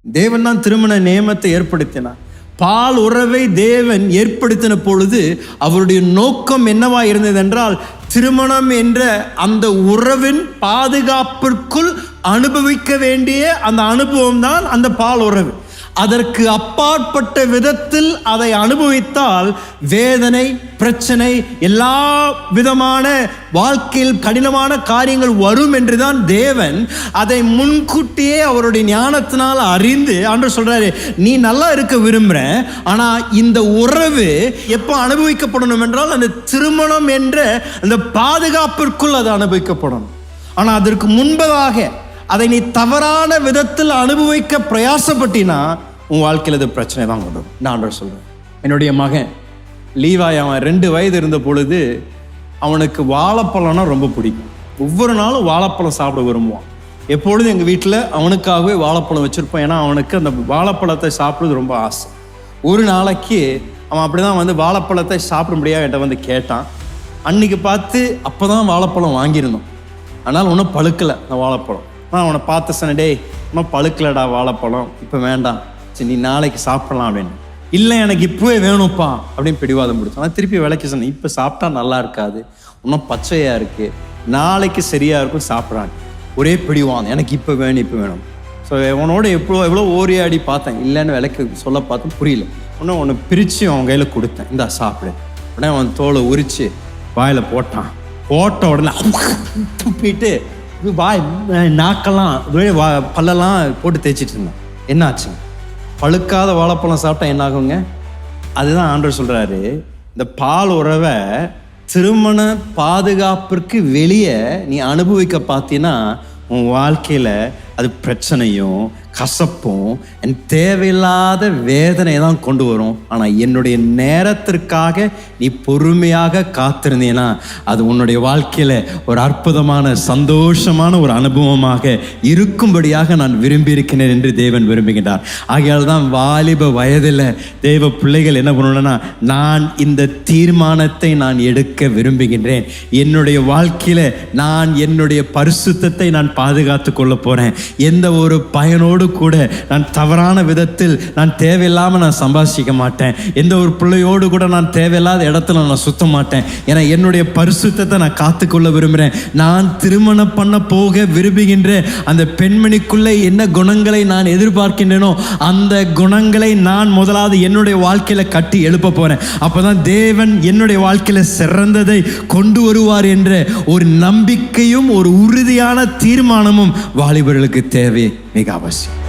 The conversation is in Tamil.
தேவன் தான் திருமண நியமத்தை ஏற்படுத்தினார். பால் உறவை தேவன் ஏற்படுத்தின பொழுது அவருடைய நோக்கம் என்னவா இருந்தது என்றால், திருமணம் என்ற அந்த உறவின் பாதுகாப்பிற்குள் அனுபவிக்க வேண்டிய அந்த அனுபவம் தான் அந்த பால் உறவு. அதற்கு அப்பாற்பட்ட விதத்தில் அதை அனுபவித்தால் வேதனை, பிரச்சனை, எல்லா விதமான வாழ்க்கையில் கடினமான காரியங்கள் வரும் என்றுதான் தேவன் அதை முன்கூட்டியே அவருடைய ஞானத்தினால் அறிந்து ஆண்டவர் சொல்றாரு, நீ நல்லா இருக்க விரும்புகிறேன், ஆனால் இந்த உறவு எப்போ அனுபவிக்கப்படணும் என்றால் அந்த திருமணம் என்ற அந்த பாதுகாப்பிற்குள் அது அனுபவிக்கப்படணும். ஆனால் அதற்கு முன்பதாக அதை நீ தவறான விதத்தில் அனுபவிக்க பிரயாசப்பட்டினா உன் வாழ்க்கையில் அது பிரச்சனை தான் வரும். நான் ஆண்டவர் சொல்றேன். என்னுடைய மகன் லீவாய், அவன் 2 வயது இருந்த பொழுது அவனுக்கு வாழைப்பழம்னா ரொம்ப பிடிக்கும். ஒவ்வொரு நாளும் வாழைப்பழம் சாப்பிட விரும்புவான். எப்பொழுதும் எங்கள் வீட்டில் அவனுக்காகவே வாழைப்பழம் வச்சுருப்போம். ஏன்னா அவனுக்கு அந்த வாழைப்பழத்தை சாப்பிடுறது ரொம்ப ஆசை. ஒரு நாளைக்கு அவன் அப்படி தான் வந்து வாழைப்பழத்தை சாப்பிட முடியாது என்கிட்ட வந்து கேட்டான். அன்னைக்கு பார்த்து அப்போ தான் வாழைப்பழம் வாங்கியிருந்தோம். ஆனால் ஒன்றும் பழுக்கலை அந்த வாழைப்பழம். நான் அவனை பார்த்து சொன்னேன், டேய் இன்னும் பழுக்கலடா வாழைப்பழம், இப்போ வேண்டாம், சரி நீ நாளைக்கு சாப்பிடலாம் அப்படின்னு. இல்லை எனக்கு இப்போவே வேணும்ப்பா அப்படின்னு பிடிவாதம் பிடிச்சோம். நான் திருப்பி விளக்கி சொன்னேன், இப்போ சாப்பிட்டா நல்லா இருக்காது, இன்னும் பச்சையாக இருக்குது, நாளைக்கு சரியாக இருக்கும், சாப்பிட்றாங்க. ஒரே பிடிவாதம், எனக்கு இப்போ வேணும் இப்போ வேணும். ஸோ அவனோட எவ்வளோ ஓரியாடி பார்த்தேன், இல்லைன்னு விளக்கு சொல்ல பார்த்தேன், புரியல. ஒன்று பிரித்து அவன் கையில் கொடுத்தேன், இந்தா சாப்பிடு. உடனே அவன் தோலை உரித்து வாயில் போட்டான். போட்ட உடனே துப்பிட்டு வாய் நாக்கெல்லாம் பல்லெல்லாம் போட்டு தேய்ச்சிட்டு இருந்தான். என்ன ஆச்சுங்க? பழுக்காத வாழைப்பழம் சாப்பிட்டா என்ன ஆகுங்க? அதுதான் ஆண்டவர் சொல்கிறாரு, இந்த பால் உறவை திருமண பாதுகாப்பிற்கு வெளியே நீ அனுபவிக்க பார்த்தீங்கன்னா உன் வாழ்க்கையில் அது பிரச்சனையும் கசப்பும் தேவையில்லாத வேதனை தான் கொண்டு வரும். ஆனால் என்னுடைய நேரத்திற்காக நீ பொறுமையாக காத்திருந்தீன்னா அது உன்னுடைய வாழ்க்கையில் ஒரு அற்புதமான சந்தோஷமான ஒரு அனுபவமாக இருக்கும்படியாக நான் விரும்பியிருக்கிறேன் என்று தேவன் விரும்புகின்றார். ஆகையால் தான் வாலிப வயதில் தேவ பிள்ளைகள் என்ன பண்ணணும்னா, நான் இந்த தீர்மானத்தை நான் எடுக்க விரும்புகின்றேன். என்னுடைய வாழ்க்கையில் நான் என்னுடைய பரிசுத்தத்தை நான் பாதுகாத்து கொள்ள போகிறேன். எந்த ஒரு பயனோடு கூட நான் தவறான விதத்தில் நான் தேவையில்லாமல் நான் சம்பாதிக்க மாட்டேன். எந்த ஒரு பிள்ளையோடு கூட நான் தேவையில்லாத இடத்துல நான் சுத்த மாட்டேன். ஏன்னா என்னுடைய பரிசுத்தத்தை நான் காத்துக்கொள்ள விரும்புகிறேன். நான் திருமணம் பண்ண போக விரும்புகின்ற அந்த பெண்மணிக்குள்ளே என்ன குணங்களை நான் எதிர்பார்க்கின்றேனோ அந்த குணங்களை நான் முதலாவது என்னுடைய வாழ்க்கையில் கட்டி எழுப்ப போகிறேன். அப்போ தான் தேவன் என்னுடைய வாழ்க்கையில் சிறந்ததை கொண்டு வருவார் என்ற ஒரு நம்பிக்கையும் ஒரு உறுதியான தீர்மானமும் வாலிபர்களுக்கு தேவை, மிக அவசியம்.